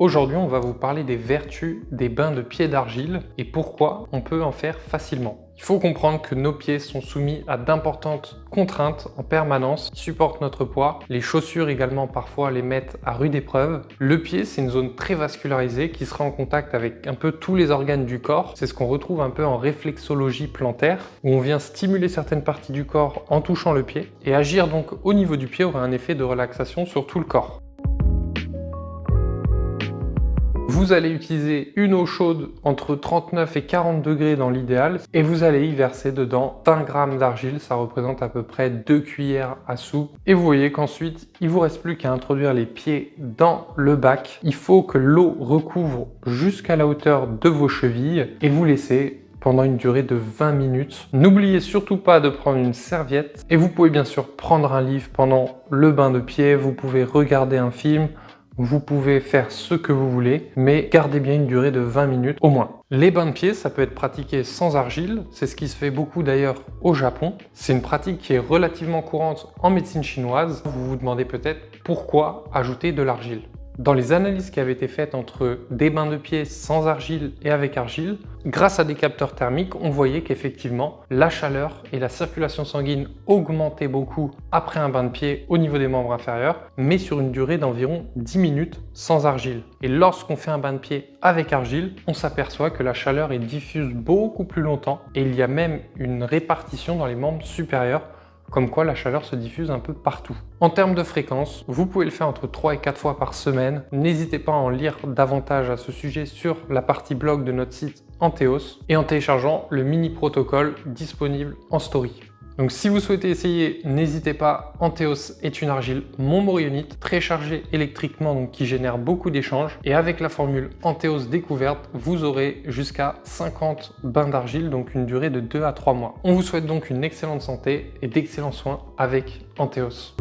Aujourd'hui, on va vous parler des vertus des bains de pieds d'argile et pourquoi on peut en faire facilement. Il faut comprendre que nos pieds sont soumis à d'importantes contraintes en permanence, qui supportent notre poids. Les chaussures également parfois les mettent à rude épreuve. Le pied, c'est une zone très vascularisée qui sera en contact avec un peu tous les organes du corps. C'est ce qu'on retrouve un peu en réflexologie plantaire, où on vient stimuler certaines parties du corps en touchant le pied. Et agir donc au niveau du pied aura un effet de relaxation sur tout le corps. Vous allez utiliser une eau chaude entre 39 et 40 degrés dans l'idéal et vous allez y verser dedans 20 g d'argile, ça représente à peu près 2 cuillères à soupe. Et vous voyez qu'ensuite, il vous reste plus qu'à introduire les pieds dans le bac. Il faut que l'eau recouvre jusqu'à la hauteur de vos chevilles et vous laissez pendant une durée de 20 minutes. N'oubliez surtout pas de prendre une serviette et vous pouvez bien sûr prendre un livre pendant le bain de pied, vous pouvez regarder un film. Vous pouvez faire ce que vous voulez, mais gardez bien une durée de 20 minutes au moins. Les bains de pied, ça peut être pratiqué sans argile. C'est ce qui se fait beaucoup d'ailleurs au Japon. C'est une pratique qui est relativement courante en médecine chinoise. Vous vous demandez peut-être pourquoi ajouter de l'argile. Dans les analyses qui avaient été faites entre des bains de pied sans argile et avec argile, grâce à des capteurs thermiques, on voyait qu'effectivement la chaleur et la circulation sanguine augmentaient beaucoup après un bain de pied au niveau des membres inférieurs, mais sur une durée d'environ 10 minutes sans argile. Et lorsqu'on fait un bain de pied avec argile, on s'aperçoit que la chaleur est diffuse beaucoup plus longtemps et il y a même une répartition dans les membres supérieurs, comme quoi la chaleur se diffuse un peu partout. En termes de fréquence, vous pouvez le faire entre 3 et 4 fois par semaine. N'hésitez pas à en lire davantage à ce sujet sur la partie blog de notre site Antheos et en téléchargeant le mini protocole disponible en story. Donc si vous souhaitez essayer, n'hésitez pas, Antheos est une argile montmorillonite très chargée électriquement, donc qui génère beaucoup d'échanges. Et avec la formule Antheos découverte, vous aurez jusqu'à 50 bains d'argile, donc une durée de 2 à 3 mois. On vous souhaite donc une excellente santé et d'excellents soins avec Antheos.